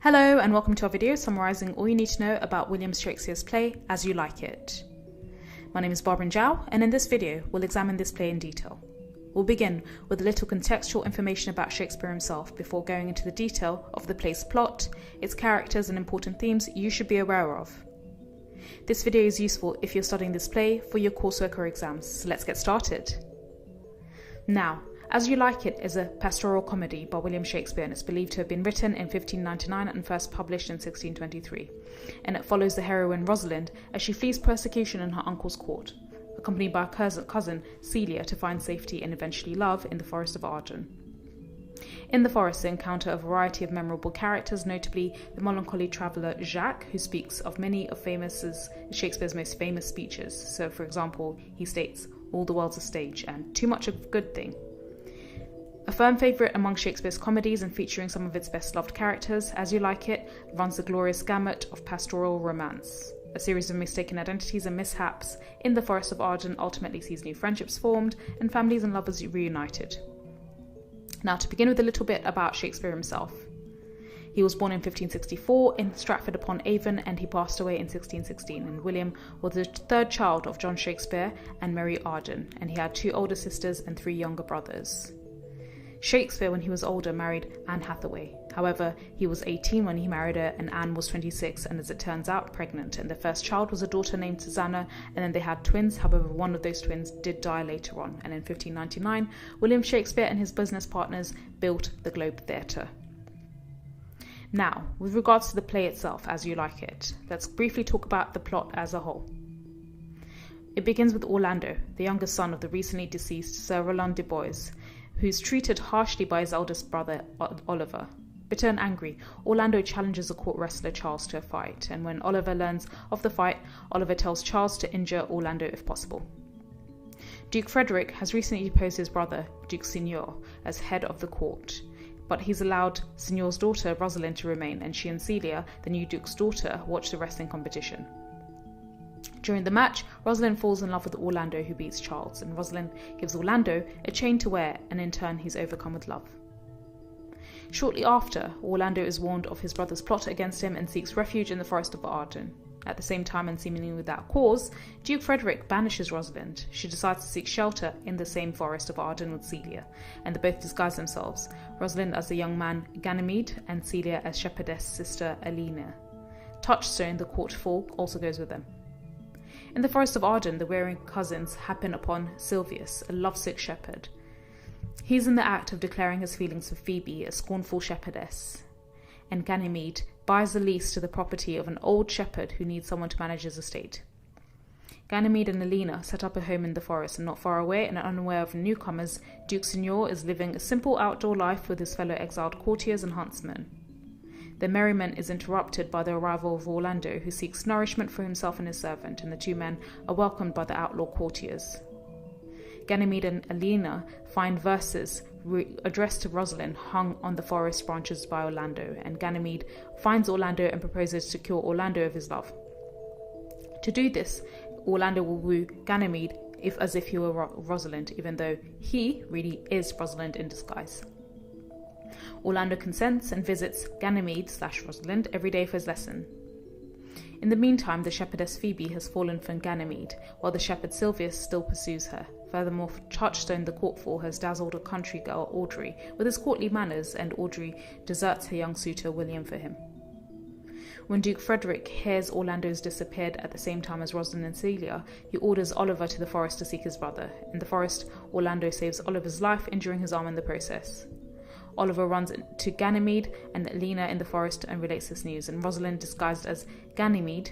Hello and welcome to our video summarising all you need to know about William Shakespeare's play As You Like It. My name is Barbara Zhao, and in this video we'll examine this play in detail. We'll begin with a little contextual information about Shakespeare himself before going into the detail of the play's plot, its characters and important themes you should be aware of. This video is useful if you're studying this play for your coursework or exams, so let's get started. Now, As You Like It is a pastoral comedy by William Shakespeare, and it's believed to have been written in 1599 and first published in 1623. And it follows the heroine Rosalind as she flees persecution in her uncle's court, accompanied by her cousin Celia to find safety and eventually love in the Forest of Arden. In the forest they encounter a variety of memorable characters, notably the melancholy traveller Jacques, who speaks of many of Shakespeare's most famous speeches. So, for example, he states, "All the world's a stage," and "Too much of a good thing." A firm favourite among Shakespeare's comedies and featuring some of its best-loved characters, As You Like It runs the glorious gamut of pastoral romance. A series of mistaken identities and mishaps in the Forest of Arden ultimately sees new friendships formed and families and lovers reunited. Now, to begin with a little bit about Shakespeare himself. He was born in 1564 in Stratford-upon-Avon, and he passed away in 1616. And William was the third child of John Shakespeare and Mary Arden, and he had two older sisters and three younger brothers. Shakespeare, when he was older, married Anne Hathaway. However, he was 18 when he married her, and Anne was 26, and as it turns out, pregnant. And their first child was a daughter named Susanna, and then they had twins. However, one of those twins did die later on. And in 1599, William Shakespeare and his business partners built the Globe Theatre. Now, with regards to the play itself, As You Like It, let's briefly talk about the plot as a whole. It begins with Orlando, the youngest son of the recently deceased Sir Roland de Boys, who's treated harshly by his eldest brother, Oliver. Bitter and angry, Orlando challenges the court wrestler Charles to a fight, and when Oliver learns of the fight, Oliver tells Charles to injure Orlando if possible. Duke Frederick has recently deposed his brother, Duke Signor, as head of the court, but he's allowed Signor's daughter, Rosalind, to remain, and she and Celia, the new Duke's daughter, watch the wrestling competition. During the match, Rosalind falls in love with Orlando, who beats Charles, and Rosalind gives Orlando a chain to wear, and in turn he's overcome with love. Shortly after, Orlando is warned of his brother's plot against him and seeks refuge in the Forest of Arden. At the same time, and seemingly without cause, Duke Frederick banishes Rosalind. She decides to seek shelter in the same Forest of Arden with Celia, and they both disguise themselves, Rosalind as the young man Ganymede, and Celia as shepherdess sister Alina. Touchstone, the court folk, also goes with them. In the Forest of Arden, the wearing cousins happen upon Silvius, a lovesick shepherd. He's in the act of declaring his feelings for Phoebe, a scornful shepherdess, and Ganymede buys a lease to the property of an old shepherd who needs someone to manage his estate. Ganymede and Alina set up a home in the forest, and not far away, and unaware of newcomers, Duke Signor is living a simple outdoor life with his fellow exiled courtiers and huntsmen. Their merriment is interrupted by the arrival of Orlando, who seeks nourishment for himself and his servant, and the two men are welcomed by the outlaw courtiers. Ganymede and Alina find verses addressed to Rosalind hung on the forest branches by Orlando, and Ganymede finds Orlando and proposes to cure Orlando of his love. To do this, Orlando will woo Ganymede as if he were Rosalind, even though he really is Rosalind in disguise. Orlando consents and visits Ganymede/Rosalind every day for his lesson. In the meantime, the shepherdess Phoebe has fallen from Ganymede, while the shepherd Silvius still pursues her. Furthermore, Touchstone, the court fool, has dazzled a country girl, Audrey, with his courtly manners, and Audrey deserts her young suitor, William, for him. When Duke Frederick hears Orlando's disappeared at the same time as Rosalind and Celia, he orders Oliver to the forest to seek his brother. In the forest, Orlando saves Oliver's life, injuring his arm in the process. Oliver runs to Ganymede and Alina in the forest and relates this news, and Rosalind, disguised as Ganymede,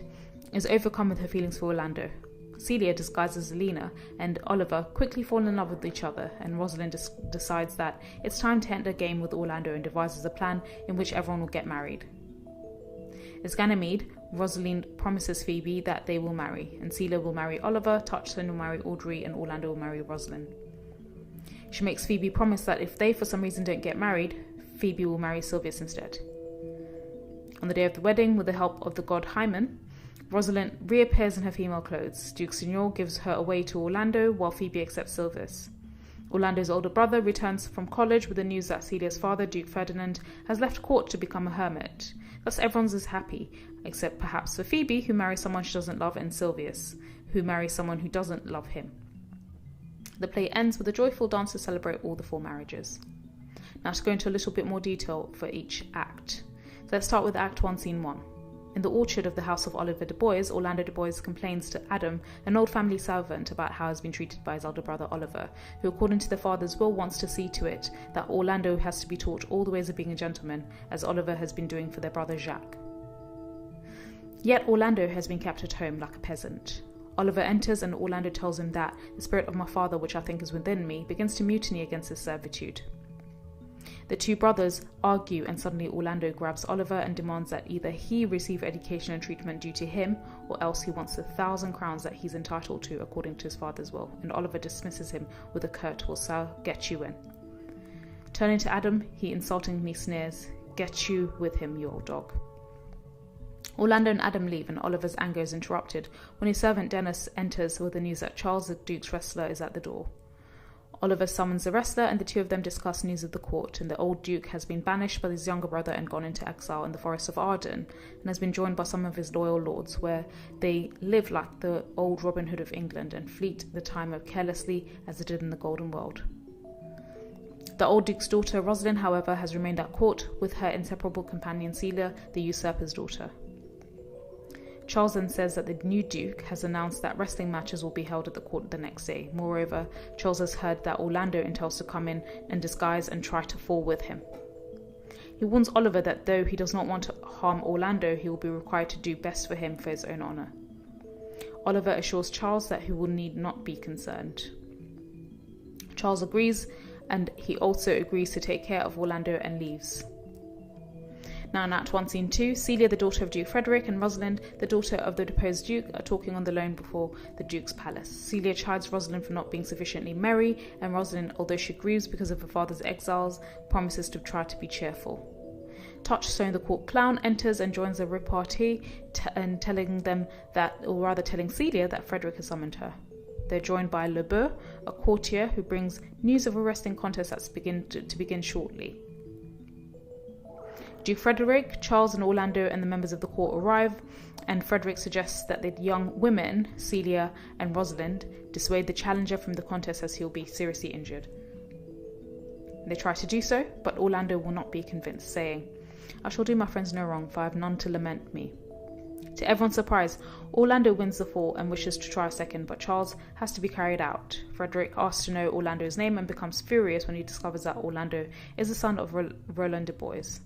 is overcome with her feelings for Orlando. Celia, disguised as Alina, and Oliver quickly fall in love with each other, and Rosalind decides that it's time to end a game with Orlando and devises a plan in which everyone will get married. As Ganymede, Rosalind promises Phoebe that they will marry, and Celia will marry Oliver, Touchstone will marry Audrey, and Orlando will marry Rosalind. She makes Phoebe promise that if they for some reason don't get married, Phoebe will marry Silvius instead. On the day of the wedding, with the help of the god Hymen, Rosalind reappears in her female clothes. Duke Signor gives her away to Orlando, while Phoebe accepts Silvius. Orlando's older brother returns from college with the news that Celia's father, Duke Ferdinand, has left court to become a hermit. Thus everyone's is happy, except perhaps for Phoebe, who marries someone she doesn't love, and Silvius, who marries someone who doesn't love him. The play ends with a joyful dance to celebrate all the 4 marriages. Now to go into a little bit more detail for each act. So let's start with Act 1, Scene 1. In the orchard of the house of Oliver de Boys, Orlando de Boys complains to Adam, an old family servant, about how he has been treated by his elder brother Oliver, who according to the father's will wants to see to it that Orlando has to be taught all the ways of being a gentleman, as Oliver has been doing for their brother Jacques. Yet Orlando has been kept at home like a peasant. Oliver enters and Orlando tells him that the spirit of my father, which I think is within me, begins to mutiny against his servitude. The 2 brothers argue and suddenly Orlando grabs Oliver and demands that either he receive education and treatment due to him or else he wants the 1,000 crowns that he's entitled to according to his father's will, and Oliver dismisses him with a curt "Will Sir get you in?" Turning to Adam, he insultingly sneers, "Get you with him, you old dog." Orlando and Adam leave and Oliver's anger is interrupted when his servant Dennis enters with the news that Charles the Duke's wrestler is at the door. Oliver summons the wrestler and the 2 of them discuss news of the court, and the old Duke has been banished by his younger brother and gone into exile in the forest of Arden, and has been joined by some of his loyal lords, where they live like the old Robin Hood of England and fleet the time carelessly as they did in the Golden World. The old Duke's daughter Rosalind, however, has remained at court with her inseparable companion Celia, the usurper's daughter. Charles then says that the new Duke has announced that wrestling matches will be held at the court the next day. Moreover, Charles has heard that Orlando intends to come in and disguise and try to fall with him. He warns Oliver that though he does not want to harm Orlando, he will be required to do best for him for his own honour. Oliver assures Charles that he will need not be concerned. Charles agrees, and he also agrees to take care of Orlando and leaves. Now in Act 1, Scene 2, Celia, the daughter of Duke Frederick, and Rosalind, the daughter of the deposed Duke, are talking on the lawn before the Duke's palace. Celia chides Rosalind for not being sufficiently merry, and Rosalind, although she grieves because of her father's exiles, promises to try to be cheerful. Touchstone, the court clown, enters and joins the repartee, telling Celia that Frederick has summoned her. They're joined by Le Beau, a courtier who brings news of a wrestling contest that's to begin shortly. Duke Frederick, Charles and Orlando and the members of the court arrive, and Frederick suggests that the young women, Celia and Rosalind, dissuade the challenger from the contest as he'll be seriously injured. They try to do so, but Orlando will not be convinced, saying, "I shall do my friends no wrong, for I have none to lament me." To everyone's surprise, Orlando wins the fall and wishes to try a second, but Charles has to be carried out. Frederick asks to know Orlando's name and becomes furious when he discovers that Orlando is the son of Roland de Boys.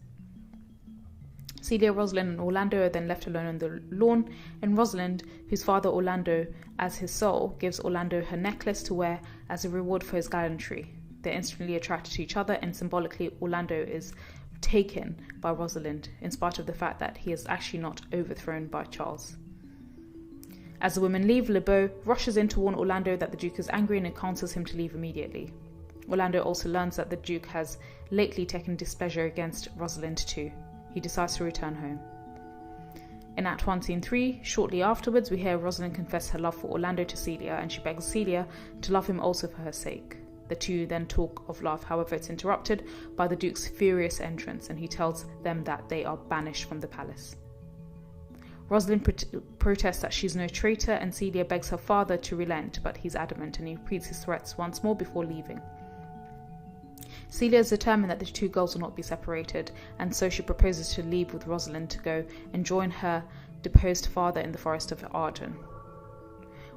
Celia, Rosalind and Orlando are then left alone on the lawn, and Rosalind, whose father Orlando as his soul, gives Orlando her necklace to wear as a reward for his gallantry. They're instantly attracted to each other, and symbolically Orlando is taken by Rosalind, in spite of the fact that he is actually not overthrown by Charles. As the women leave, Le Beau rushes in to warn Orlando that the Duke is angry and counsels him to leave immediately. Orlando also learns that the Duke has lately taken displeasure against Rosalind too. He decides to return home. In Act 1, Scene 3, shortly afterwards, we hear Rosalind confess her love for Orlando to Celia, and she begs Celia to love him also for her sake. The two then talk of love, however it's interrupted by the Duke's furious entrance, and he tells them that they are banished from the palace. Rosalind protests that she's no traitor, and Celia begs her father to relent, but he's adamant, and he repeats his threats once more before leaving. Celia is determined that the 2 girls will not be separated, and so she proposes to leave with Rosalind to go and join her deposed father in the forest of Arden.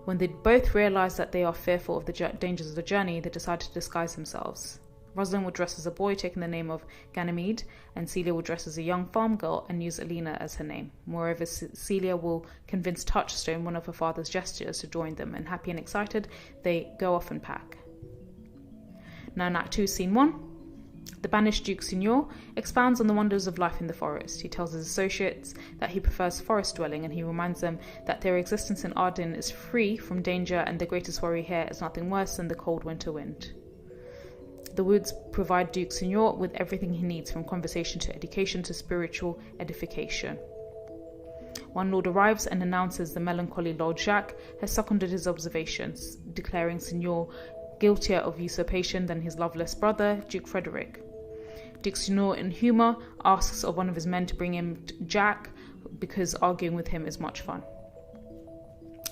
When they both realise that they are fearful of the dangers of the journey, they decide to disguise themselves. Rosalind will dress as a boy, taking the name of Ganymede, and Celia will dress as a young farm girl and use Alina as her name. Moreover, Celia will convince Touchstone, one of her father's gestures, to join them, and happy and excited, they go off and pack. Now in Act 2, Scene 1, the banished Duke Signor expounds on the wonders of life in the forest. He tells his associates that he prefers forest dwelling, and he reminds them that their existence in Arden is free from danger, and their greatest worry here is nothing worse than the cold winter wind. The woods provide Duke Signor with everything he needs, from conversation to education to spiritual edification. One lord arrives and announces the melancholy Lord Jacques has seconded his observations, declaring Signor guiltier of usurpation than his loveless brother, Duke Frederick. Duke Senior, in humour, asks of one of his men to bring him Jack because arguing with him is much fun.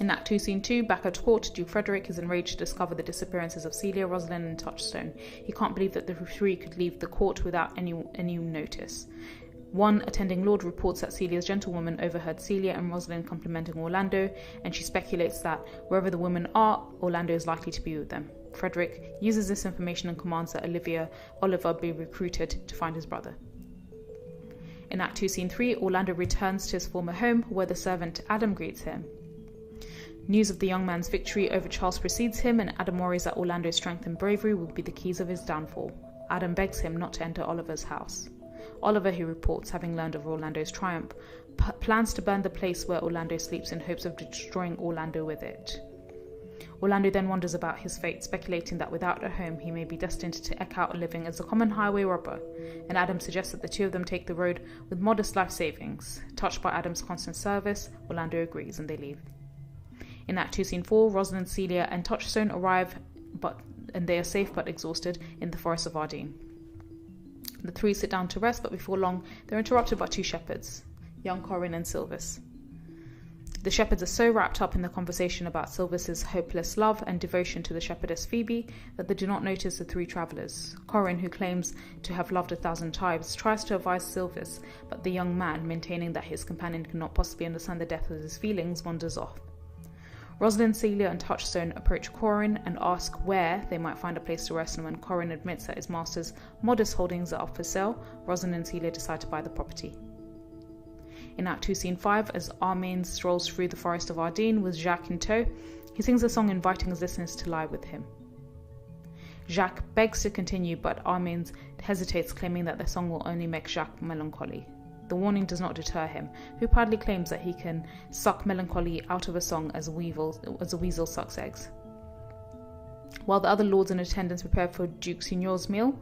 In Act 2, Scene 2, back at court, Duke Frederick is enraged to discover the disappearances of Celia, Rosalind and Touchstone. He can't believe that the three could leave the court without any notice. One attending lord reports that Celia's gentlewoman overheard Celia and Rosalind complimenting Orlando, and she speculates that wherever the women are, Orlando is likely to be with them. Frederick uses this information and commands that Oliver be recruited to find his brother. In Act 2, Scene 3, Orlando returns to his former home, where the servant Adam greets him. News of the young man's victory over Charles precedes him, and Adam worries that Orlando's strength and bravery will be the keys of his downfall. Adam begs him not to enter Oliver's house. Oliver, he reports, having learned of Orlando's triumph, plans to burn the place where Orlando sleeps in hopes of destroying Orlando with it. Orlando then wonders about his fate, speculating that without a home he may be destined to eke out a living as a common highway robber, and Adam suggests that the two of them take the road with modest life savings. Touched by Adam's constant service, Orlando agrees and they leave. In Act 2, Scene 4, Rosalind, Celia and Touchstone arrive, and they are safe but exhausted in the forest of Ardeen. The three sit down to rest, but before long they're interrupted by two shepherds, young Corin and Silvis. The shepherds are so wrapped up in the conversation about Silvis's hopeless love and devotion to the shepherdess Phoebe that they do not notice the three travellers. Corin, who claims to have loved 1,000 times, tries to advise Silvis, but the young man, maintaining that his companion cannot possibly understand the depth of his feelings, wanders off. Rosalind, Celia and Touchstone approach Corin and ask where they might find a place to rest, and when Corin admits that his master's modest holdings are up for sale, Rosalind and Celia decide to buy the property. In Act 2, Scene 5, as Armine strolls through the forest of Ardeen with Jacques in tow, he sings a song inviting his listeners to lie with him. Jacques begs to continue, but Armine hesitates, claiming that the song will only make Jacques melancholy. The warning does not deter him, who proudly claims that he can suck melancholy out of a song as a weasel sucks eggs. While the other lords in attendance prepare for Duke Senior's meal,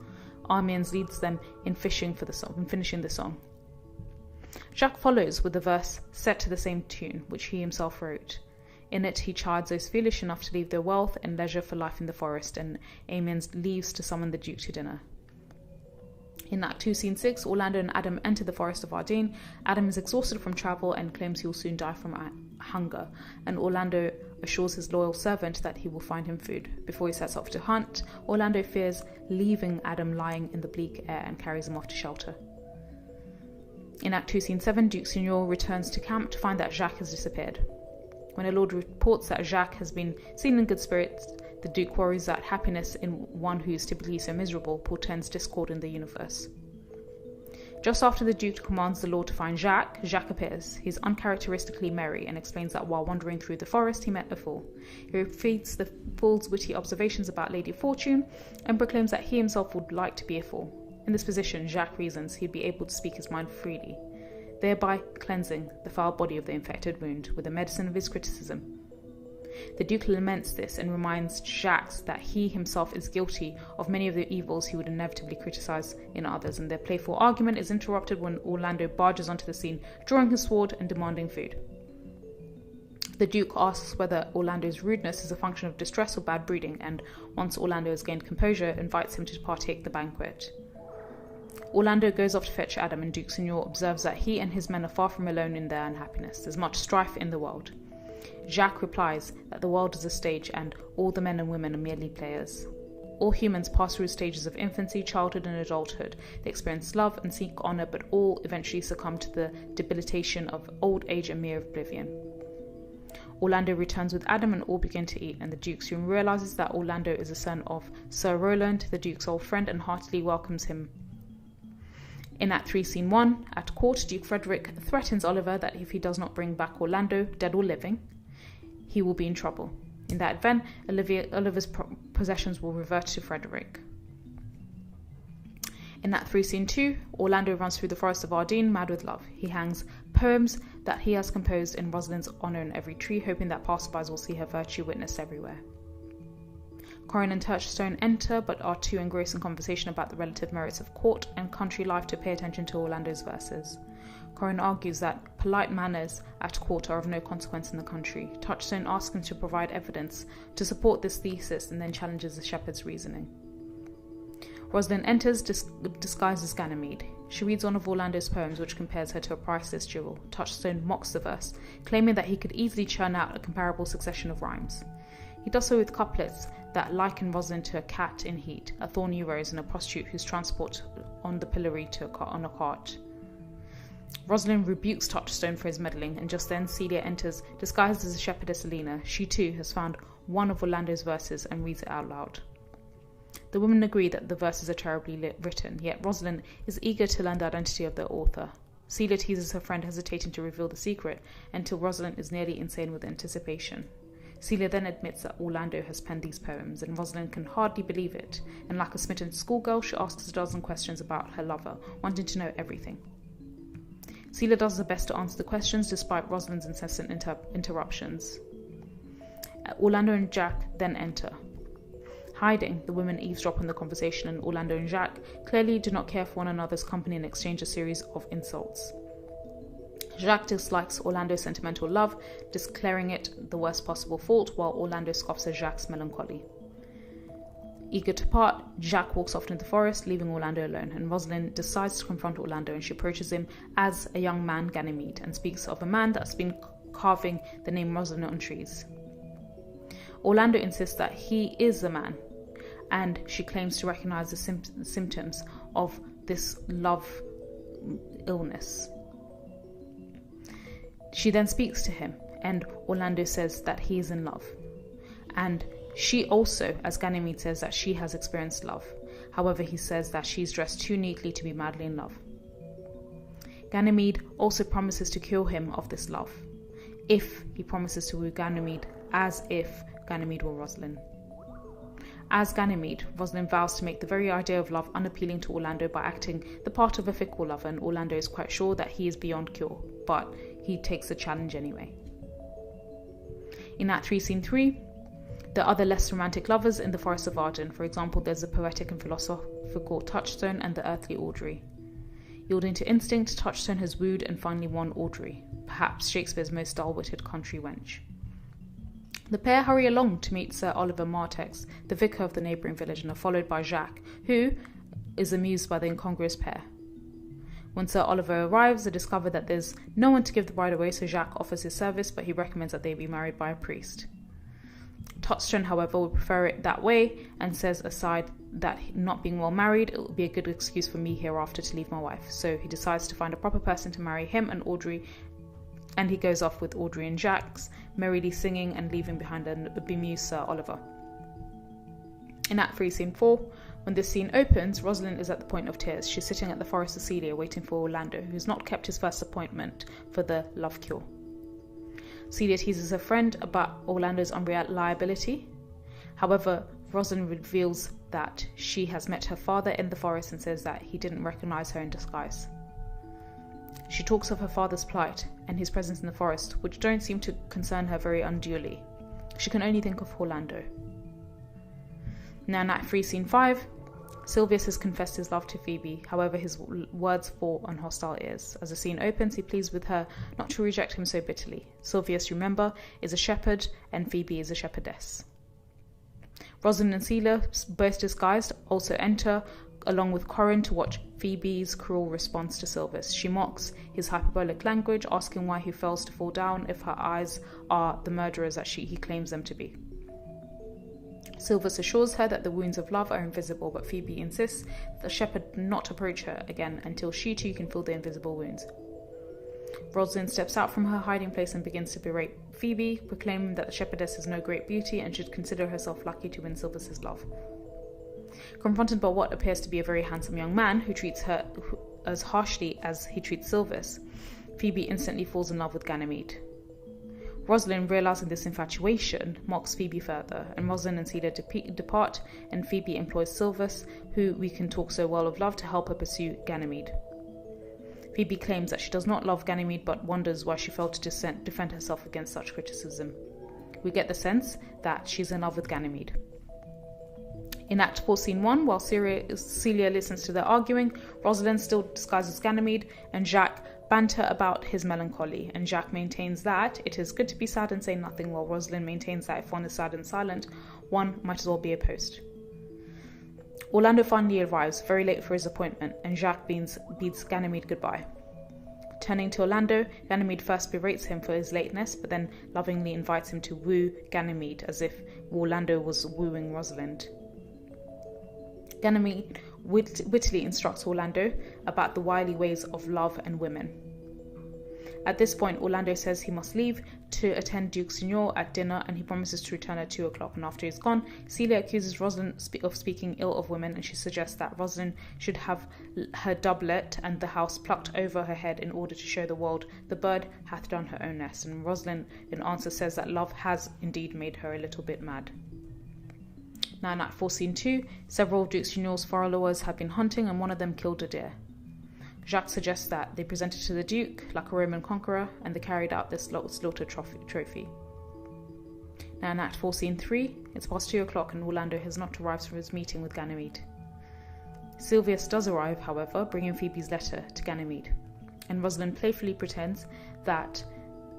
Armine leads them in finishing the song. Jacques follows with the verse set to the same tune, which he himself wrote. In it, he chides those foolish enough to leave their wealth and leisure for life in the forest, and Armine leaves to summon the Duke to dinner. In Act 2, Scene 6, Orlando and Adam enter the forest of Ardeen. Adam is exhausted from travel and claims he will soon die from hunger, and Orlando assures his loyal servant that he will find him food. Before he sets off to hunt, Orlando fears leaving Adam lying in the bleak air and carries him off to shelter. In Act 2, Scene 7, Duke Senior returns to camp to find that Jacques has disappeared. When a lord reports that Jacques has been seen in good spirits, the Duke worries that happiness in one who is typically so miserable portends discord in the universe. Just after the Duke commands the lord to find Jacques appears. He's uncharacteristically merry and explains that while wandering through the forest he met a fool. He repeats the fool's witty observations about Lady Fortune and proclaims that he himself would like to be a fool. In this position, Jacques reasons he'd be able to speak his mind freely, thereby cleansing the foul body of the infected wound with the medicine of his criticism. The Duke laments this and reminds Jacques that he himself is guilty of many of the evils he would inevitably criticize in others, and their playful argument is interrupted when Orlando barges onto the scene, drawing his sword and demanding food. The Duke asks whether Orlando's rudeness is a function of distress or bad breeding, and once Orlando has gained composure, invites him to partake the banquet. Orlando goes off to fetch Adam, and Duke Senior observes that he and his men are far from alone in their unhappiness. There's much strife in the world. Jacques replies that the world is a stage and all the men and women are merely players. All humans pass through stages of infancy, childhood and adulthood. They experience love and seek honour, but all eventually succumb to the debilitation of old age and mere oblivion. Orlando returns with Adam and all begin to eat, and the Duke soon realises that Orlando is the son of Sir Roland, the Duke's old friend, and heartily welcomes him. In Act 3, Scene 1, at court, Duke Frederick threatens Oliver that if he does not bring back Orlando, dead or living, he will be in trouble. In that event, Oliver's possessions will revert to Frederick. In Act 3, Scene 2, Orlando runs through the forest of Ardeen, mad with love. He hangs poems that he has composed in Rosalind's honour in every tree, hoping that passersby will see her virtue witnessed everywhere. Corin and Touchstone enter, but are too engrossed in conversation about the relative merits of court and country life to pay attention to Orlando's verses. Corin argues that polite manners at court are of no consequence in the country. Touchstone asks him to provide evidence to support this thesis and then challenges the shepherd's reasoning. Rosalind enters disguised as Ganymede. She reads one of Orlando's poems, which compares her to a priceless jewel. Touchstone mocks the verse, claiming that he could easily churn out a comparable succession of rhymes. He does so with couplets that liken Rosalind to a cat in heat, a thorny rose, and a prostitute whose transport on the pillory on a cart. Rosalind rebukes Touchstone for his meddling, and just then Celia enters, disguised as a shepherdess Alina. She too has found one of Orlando's verses and reads it out loud. The women agree that the verses are terribly written, yet Rosalind is eager to learn the identity of their author. Celia teases her friend, hesitating to reveal the secret until Rosalind is nearly insane with anticipation. Celia then admits that Orlando has penned these poems, and Rosalind can hardly believe it, and like a smitten schoolgirl, she asks a dozen questions about her lover, wanting to know everything. Celia does her best to answer the questions despite Rosalind's incessant interruptions. Orlando and Jack then enter. Hiding, the women eavesdrop on the conversation, and Orlando and Jack clearly do not care for one another's company and exchange a series of insults. Jack dislikes Orlando's sentimental love, declaring it the worst possible fault, while Orlando scoffs at Jack's melancholy. Eager to part, Jack walks off into the forest, leaving Orlando alone, and Rosalind decides to confront Orlando, and she approaches him as a young man, Ganymede, and speaks of a man that's been carving the name Rosalind on trees. Orlando insists that he is the man, and she claims to recognize the symptoms of this love illness. She then speaks to him, and Orlando says that he is in love. And she also, as Ganymede, says that she has experienced love. However, he says that she's dressed too neatly to be madly in love. Ganymede also promises to cure him of this love, if he promises to woo Ganymede as if Ganymede were Rosalind. As Ganymede, Rosalind vows to make the very idea of love unappealing to Orlando by acting the part of a fickle lover, and Orlando is quite sure that he is beyond cure, but he takes the challenge anyway. In Act 3, Scene 3, there are other less romantic lovers in the Forest of Arden. For example, there's the poetic and philosophical Touchstone and the earthly Audrey. Yielding to instinct, Touchstone has wooed and finally won Audrey, perhaps Shakespeare's most dull-witted country wench. The pair hurry along to meet Sir Oliver Martex, the vicar of the neighbouring village, and are followed by Jacques, who is amused by the incongruous pair. When Sir Oliver arrives, they discover that there's no one to give the bride away, so Jacques offers his service, but he recommends that they be married by a priest. Touchstone, however, would prefer it that way, and says aside that not being well married, it will be a good excuse for me hereafter to leave my wife. So he decides to find a proper person to marry him and Audrey, and he goes off with Audrey and Jacques, merrily singing and leaving behind a bemused Sir Oliver. In Act 3, Scene 4, when this scene opens, Rosalind is at the point of tears. She's sitting at the Forest of Celia waiting for Orlando, who's not kept his first appointment for the love cure. Celia teases her friend about Orlando's unreliability. However, Rosalind reveals that she has met her father in the forest and says that he didn't recognize her in disguise. She talks of her father's plight and his presence in the forest, which don't seem to concern her very unduly. She can only think of Orlando. Now in Act 3, Scene 5, Silvius has confessed his love to Phoebe. However, his words fall on hostile ears. As the scene opens, he pleads with her not to reject him so bitterly. Silvius, remember, is a shepherd, and Phoebe is a shepherdess. Rosalind and Celia, both disguised, also enter, along with Corin, to watch Phoebe's cruel response to Silvius. She mocks his hyperbolic language, asking why he fails to fall down if her eyes are the murderers that he claims them to be. Silvius assures her that the wounds of love are invisible, but Phoebe insists that the shepherd not approach her again until she too can feel the invisible wounds. Rosalind steps out from her hiding place and begins to berate Phoebe, proclaiming that the shepherdess has no great beauty and should consider herself lucky to win Silvius' love. Confronted by what appears to be a very handsome young man who treats her as harshly as he treats Silvius, Phoebe instantly falls in love with Ganymede. Rosalind, realizing this infatuation, mocks Phoebe further, and Rosalind and Celia depart, and Phoebe employs Silvius, who we can talk so well of love, to help her pursue Ganymede. Phoebe claims that she does not love Ganymede, but wonders why she failed to defend herself against such criticism. We get the sense that she's in love with Ganymede. In Act 4, Scene 1, while Celia listens to their arguing, Rosalind still disguises Ganymede, and Jacques banter about his melancholy, and Jacques maintains that it is good to be sad and say nothing, while Rosalind maintains that if one is sad and silent, one might as well be a post. Orlando finally arrives, very late for his appointment, and Jacques bids Ganymede goodbye. Turning to Orlando, Ganymede first berates him for his lateness, but then lovingly invites him to woo Ganymede, as if Orlando was wooing Rosalind. Ganymede wittily instructs Orlando about the wily ways of love and women. At this point, Orlando says he must leave to attend Duke Signor at dinner, and he promises to return at 2 o'clock. And after he's gone, Celia accuses Rosalind of speaking ill of women, and she suggests that Rosalind should have her doublet and the house plucked over her head in order to show the world the bird hath done her own nest. And Rosalind, in answer, says that love has indeed made her a little bit mad. Now in Act 4, Scene 2, several of Duke Signor's followers have been hunting, and one of them killed a deer. Jacques suggests that they present it to the Duke like a Roman conqueror, and they carried out this slaughter trophy. Now in Act 4, Scene 3, it's past 2 o'clock and Orlando has not arrived from his meeting with Ganymede. Silvius does arrive, however, bringing Phoebe's letter to Ganymede, and Rosalind playfully pretends that,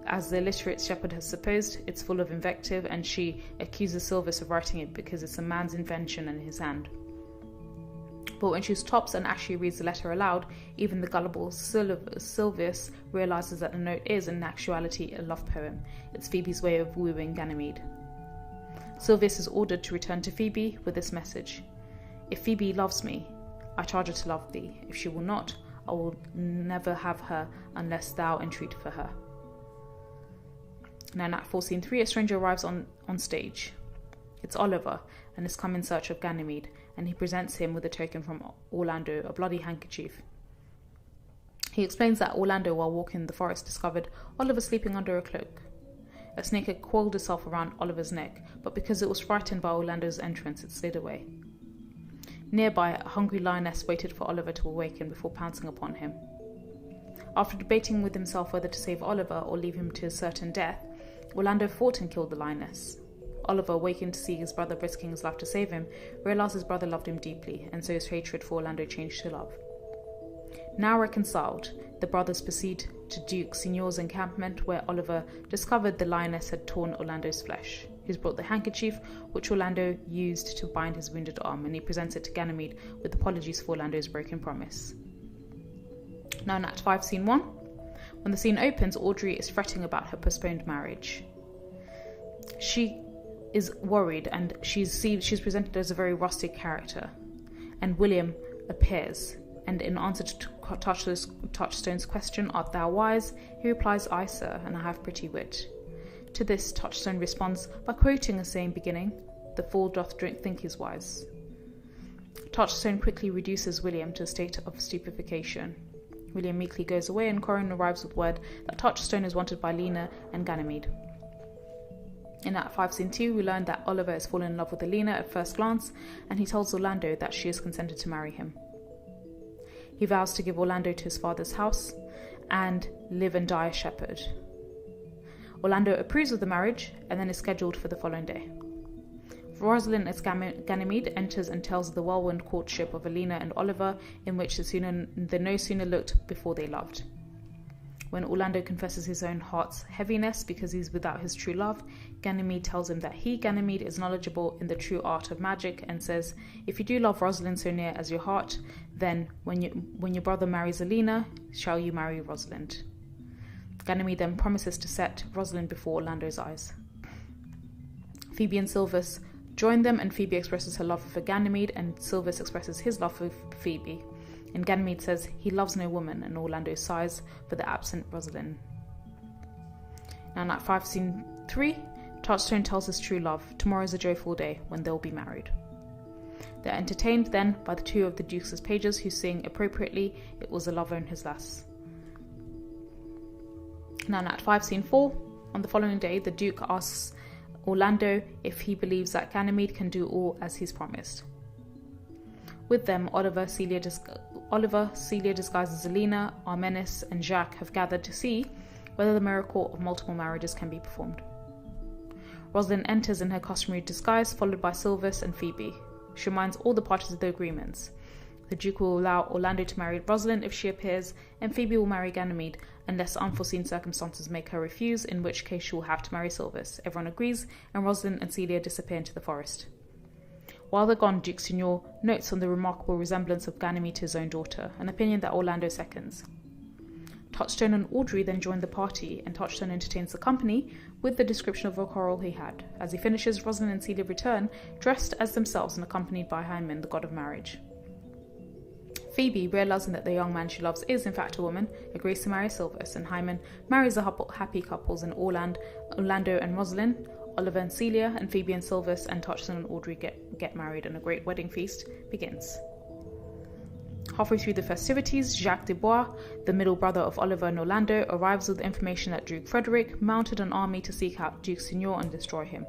as the illiterate shepherd has supposed, it's full of invective, and she accuses Silvius of writing it because it's a man's invention in his hand. But when she stops and actually reads the letter aloud, even the gullible Silvius realizes that the note is, in actuality, a love poem. It's Phoebe's way of wooing Ganymede. Silvius is ordered to return to Phoebe with this message: "If Phoebe loves me, I charge her to love thee. If she will not, I will never have her unless thou entreat for her." Now in Act 4, Scene 3, a stranger arrives on stage. It's Oliver, and has come in search of Ganymede, and he presents him with a token from Orlando, a bloody handkerchief. He explains that Orlando, while walking in the forest, discovered Oliver sleeping under a cloak. A snake had coiled itself around Oliver's neck, but because it was frightened by Orlando's entrance, it slid away. Nearby, a hungry lioness waited for Oliver to awaken before pouncing upon him. After debating with himself whether to save Oliver or leave him to a certain death, Orlando fought and killed the lioness. Oliver, awakened to see his brother risking his life to save him, realized his brother loved him deeply, and so his hatred for Orlando changed to love. Now reconciled, the brothers proceed to Duke Signor's encampment, where Oliver discovered the lioness had torn Orlando's flesh. He's brought the handkerchief, which Orlando used to bind his wounded arm, and he presents it to Ganymede with apologies for Orlando's broken promise. Now in Act 5, Scene 1, when the scene opens, Audrey is fretting about her postponed marriage. She is worried, and she's presented as a very rustic character. And William appears, and in answer to Touchstone's question, "Art thou wise?" he replies, "Aye, sir, and I have pretty wit." To this, Touchstone responds by quoting a saying beginning, "The fool doth think he's wise." Touchstone quickly reduces William to a state of stupefaction. William meekly goes away, and Corin arrives with word that Touchstone is wanted by Lena and Ganymede. In Act 5, Scene 2, we learn that Oliver has fallen in love with Alina at first glance, and he tells Orlando that she has consented to marry him. He vows to give Orlando to his father's house and live and die a shepherd. Orlando approves of the marriage and then is scheduled for the following day. Rosalind as Ganymede enters and tells of the whirlwind courtship of Alina and Oliver, in which they no sooner looked before they loved. When Orlando confesses his own heart's heaviness because he's without his true love, Ganymede tells him that he, Ganymede, is knowledgeable in the true art of magic, and says, "If you do love Rosalind so near as your heart, then when your brother marries Alina, shall you marry Rosalind." Ganymede then promises to set Rosalind before Orlando's eyes. Phoebe and Silvius join them, and Phoebe expresses her love for Ganymede, and Silvius expresses his love for Phoebe. And Ganymede says he loves no woman, and Orlando sighs for the absent Rosalind. Now in Act 5, Scene 3, Touchstone tells his true love, tomorrow is a joyful day when they'll be married. They're entertained then by the two of the Duke's pages, who sing appropriately, "It was a lover and his lass." Now in Act 5, Scene 4, on the following day, the Duke asks Orlando if he believes that Ganymede can do all as he's promised. With them, Oliver, Celia disguises Alina, Armenis, and Jacques have gathered to see whether the miracle of multiple marriages can be performed. Rosalind enters in her customary disguise, followed by Silvius and Phoebe. She reminds all the parties of the agreements. The Duke will allow Orlando to marry Rosalind if she appears, and Phoebe will marry Ganymede unless unforeseen circumstances make her refuse, in which case she will have to marry Silvus. Everyone agrees, and Rosalind and Celia disappear into the forest. While they're gone, Duke Signor notes on the remarkable resemblance of Ganymede to his own daughter, an opinion that Orlando seconds. Touchstone and Audrey then join the party, and Touchstone entertains the company with the description of a quarrel he had. As he finishes, Rosalind and Celia return, dressed as themselves and accompanied by Hymen, the god of marriage. Phoebe, realizing that the young man she loves is in fact a woman, agrees to marry Silvus, and Hymen marries the happy couples in Orlando and Rosalind, Oliver and Celia, and Phoebe and Silvus, and Touchstone and Audrey get married, and a great wedding feast begins. Halfway through the festivities, Jacques de Bois, the middle brother of Oliver and Orlando, arrives with the information that Duke Frederick mounted an army to seek out Duke Signor and destroy him.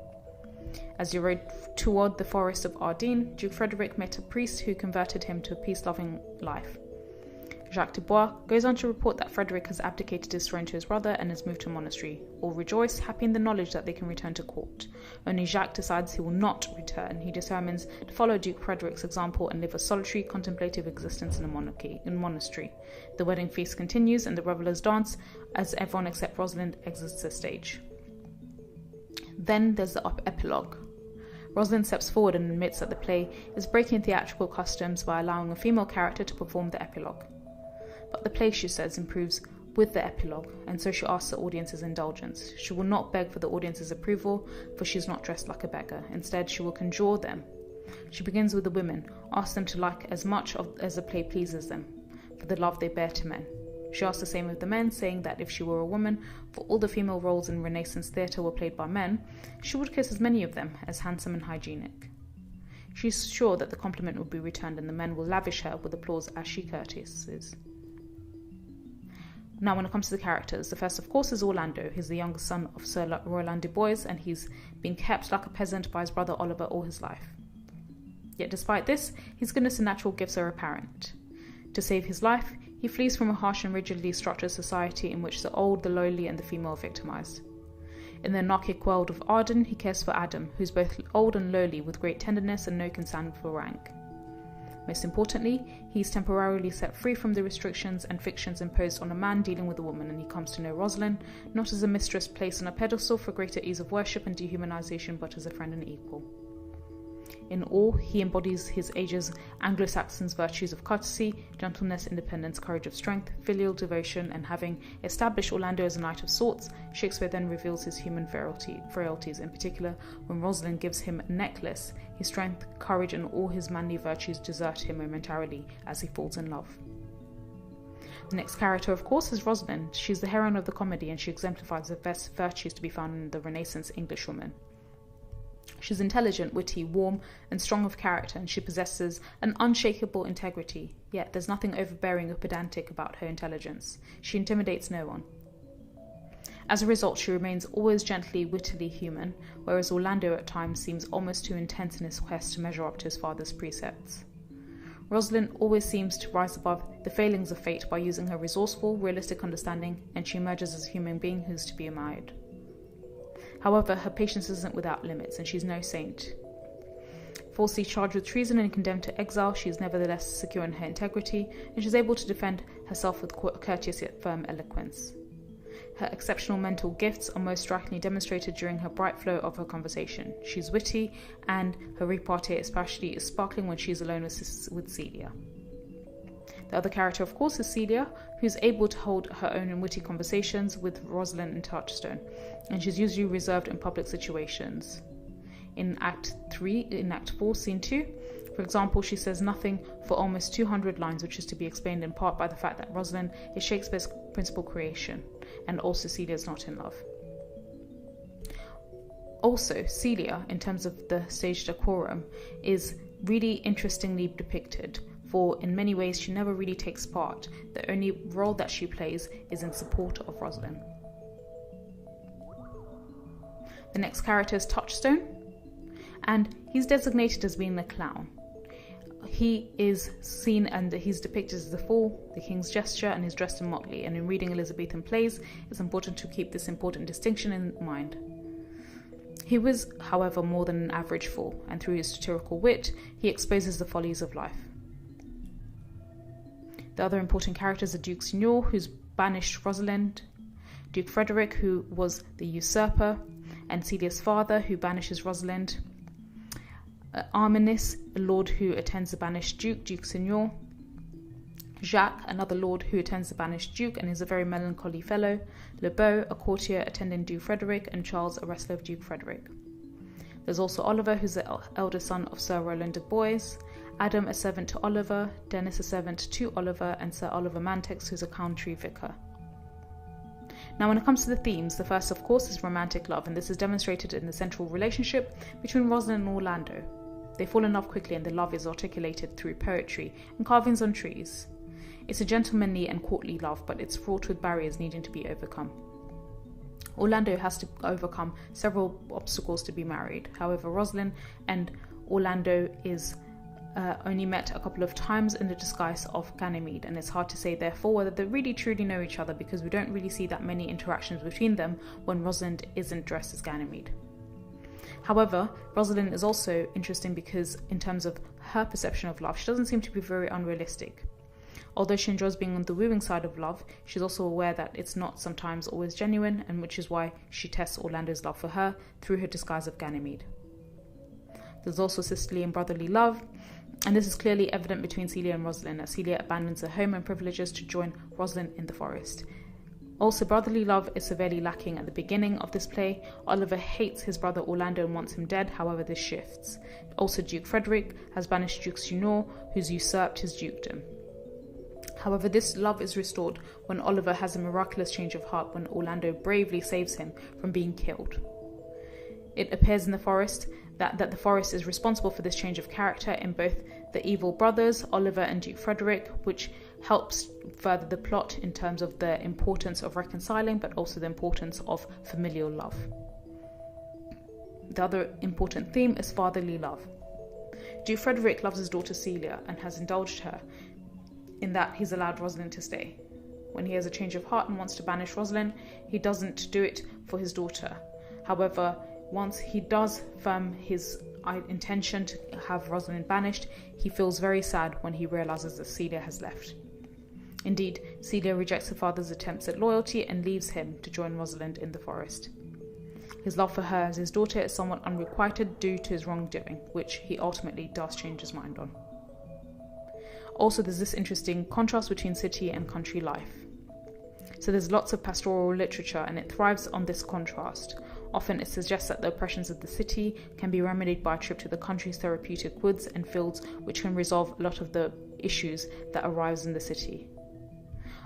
As he rode toward the forest of Ardenne, Duke Frederick met a priest who converted him to a peace-loving life. Jacques de Bois goes on to report that Frederick has abdicated his throne to his brother and has moved to a monastery. All rejoice, happy in the knowledge that they can return to court. Only Jacques decides he will not return. He determines to follow Duke Frederick's example and live a solitary, contemplative existence in a monastery. The wedding feast continues and the revelers dance as everyone except Rosalind exits the stage. Then there's the epilogue. Rosalind steps forward and admits that the play is breaking theatrical customs by allowing a female character to perform the epilogue. But the play, she says, improves with the epilogue, and so she asks the audience's indulgence. She will not beg for the audience's approval, for she is not dressed like a beggar. Instead, she will conjure them. She begins with the women, asks them to like as much as the play pleases them, for the love they bear to men. She asks the same of the men, saying that if she were a woman, for all the female roles in Renaissance theatre were played by men, she would kiss as many of them as handsome and hygienic. She is sure that the compliment will be returned, and the men will lavish her with applause as she courtesies. Now, when it comes to the characters, the first, of course, is Orlando. He's the youngest son of Sir Roland de Bois, and he's been kept like a peasant by his brother Oliver all his life. Yet despite this, his goodness and natural gifts are apparent. To save his life, he flees from a harsh and rigidly structured society in which the old, the lowly, and the female are victimized. In the anarchic world of Arden, he cares for Adam, who's both old and lowly, with great tenderness and no concern for rank. Most importantly, he is temporarily set free from the restrictions and fictions imposed on a man dealing with a woman, and he comes to know Rosalind not as a mistress placed on a pedestal for greater ease of worship and dehumanization, but as a friend and equal. In all, he embodies his age's Anglo-Saxon virtues of courtesy, gentleness, independence, courage of strength, filial devotion, and having established Orlando as a knight of sorts, Shakespeare then reveals his human frailties. In particular, when Rosalind gives him a necklace, his strength, courage, and all his manly virtues desert him momentarily as he falls in love. The next character, of course, is Rosalind. She's the heroine of the comedy, and she exemplifies the best virtues to be found in the Renaissance Englishwoman. She's intelligent, witty, warm, and strong of character, and she possesses an unshakable integrity. Yet there's nothing overbearing or pedantic about her intelligence. She intimidates no one. As a result, she remains always gently, wittily human, whereas Orlando at times seems almost too intense in his quest to measure up to his father's precepts. Rosalind always seems to rise above the failings of fate by using her resourceful, realistic understanding, and she emerges as a human being who's to be admired. However, her patience isn't without limits, and she's no saint. Falsely charged with treason and condemned to exile, she is nevertheless secure in her integrity, and she's able to defend herself with courteous yet firm eloquence. Her exceptional mental gifts are most strikingly demonstrated during her bright flow of her conversation. She's witty, and her repartee especially is sparkling when she's alone with Celia. The other character, of course, is Celia, who's able to hold her own in witty conversations with Rosalind and Touchstone, and she's usually reserved in public situations. In Act 4, Scene 2, for example, she says nothing for almost 200 lines, which is to be explained in part by the fact that Rosalind is Shakespeare's principal creation, and also Celia is not in love. Also, Celia, in terms of the stage decorum, is really interestingly depicted, for in many ways she never really takes part. The only role that she plays is in support of Rosalind. The next character is Touchstone, and he's designated as being the clown. He is seen and he's depicted as the fool, the king's gesture, and is dressed in motley, and in reading Elizabethan plays it's important to keep this important distinction in mind. He was, however, more than an average fool, and through his satirical wit he exposes the follies of life. The other important characters are Duke Signor, who's banished Rosalind, Duke Frederick, who was the usurper, and Celia's father, who banishes Rosalind, Arminis, a lord who attends the banished Duke, Duke Signor, Jacques, another lord who attends the banished Duke and is a very melancholy fellow, Lebeau, a courtier attending Duke Frederick, and Charles, a wrestler of Duke Frederick. There's also Oliver, who's the elder son of Sir Roland de Boys, Adam, a servant to Oliver, Dennis, a servant to Oliver, and Sir Oliver Mantex, who's a country vicar. Now, when it comes to the themes, the first, of course, is romantic love, and this is demonstrated in the central relationship between Rosalind and Orlando. They fall in love quickly, and the love is articulated through poetry and carvings on trees. It's a gentlemanly and courtly love, but it's fraught with barriers needing to be overcome. Orlando has to overcome several obstacles to be married. However, Rosalind and Orlando is only met a couple of times in the disguise of Ganymede, and it's hard to say therefore whether they really truly know each other, because we don't really see that many interactions between them when Rosalind isn't dressed as Ganymede. However, Rosalind is also interesting because in terms of her perception of love, she doesn't seem to be very unrealistic. Although she enjoys being on the wooing side of love, she's also aware that it's not sometimes always genuine, and which is why she tests Orlando's love for her through her disguise of Ganymede. There's also sisterly and brotherly love, and this is clearly evident between Celia and Rosalind, as Celia abandons her home and privileges to join Rosalind in the forest. Also, brotherly love is severely lacking at the beginning of this play. Oliver hates his brother Orlando and wants him dead, however this shifts. Also, Duke Frederick has banished Duke Signor, who's usurped his dukedom. However, this love is restored when Oliver has a miraculous change of heart when Orlando bravely saves him from being killed. It appears in the forest that the forest is responsible for this change of character in both the evil brothers, Oliver and Duke Frederick, which helps further the plot in terms of the importance of reconciling, but also the importance of familial love. The other important theme is fatherly love. Duke Frederick loves his daughter Celia and has indulged her in that he's allowed Rosalind to stay. When he has a change of heart and wants to banish Rosalind, he doesn't do it for his daughter. However, once he does firm his intention to have Rosalind banished, he feels very sad when he realizes that Celia has left. Indeed, Celia rejects her father's attempts at loyalty and leaves him to join Rosalind in the forest. His love for her as his daughter is somewhat unrequited due to his wrongdoing, which he ultimately does change his mind on. Also, there's this interesting contrast between city and country life. So there's lots of pastoral literature and it thrives on this contrast. Often it suggests that the oppressions of the city can be remedied by a trip to the country's therapeutic woods and fields, which can resolve a lot of the issues that arise in the city.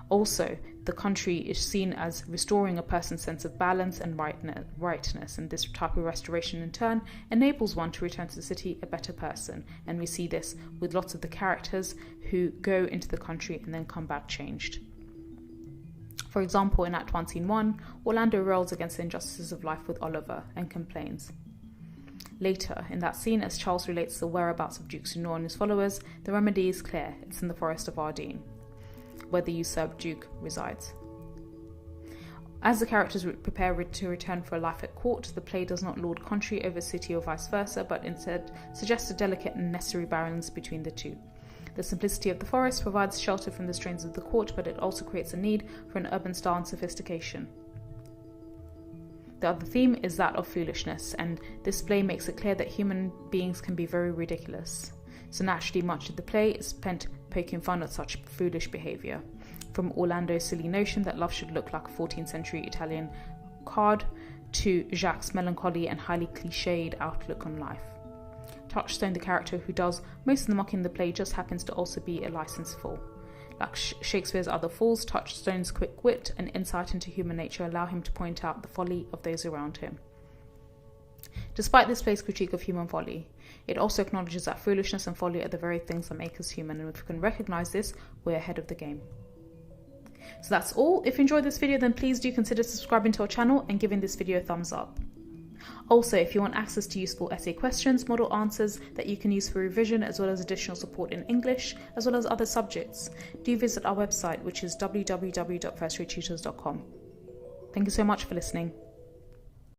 Also, the country is seen as restoring a person's sense of balance and rightness, and this type of restoration in turn enables one to return to the city a better person, and we see this with lots of the characters who go into the country and then come back changed. For example, in Act 1, Scene 1, Orlando rails against the injustices of life with Oliver and complains. Later, in that scene, as Charles relates the whereabouts of Duke Signor and his followers, the remedy is clear. It's in the forest of Ardenne, where the usurped Duke resides. As the characters prepare to return for a life at court, the play does not lord country over city or vice versa, but instead suggests a delicate and necessary balance between the two. The simplicity of the forest provides shelter from the strains of the court, but it also creates a need for an urban style and sophistication. The other theme is that of foolishness, and this play makes it clear that human beings can be very ridiculous. So naturally, much of the play is spent poking fun at such foolish behaviour. From Orlando's silly notion that love should look like a 14th century Italian card, to Jacques' melancholy and highly cliched outlook on life. Touchstone, the character who does most of the mocking in the play, just happens to also be a licensed fool. Like Shakespeare's other fools, Touchstone's quick wit and insight into human nature allow him to point out the folly of those around him. Despite this play's critique of human folly, it also acknowledges that foolishness and folly are the very things that make us human, and if we can recognise this, we're ahead of the game. So that's all. If you enjoyed this video, then please do consider subscribing to our channel and giving this video a thumbs up. Also, if you want access to useful essay questions, model answers that you can use for revision, as well as additional support in English, as well as other subjects, do visit our website, which is www.firstratetutors.com. Thank you so much for listening.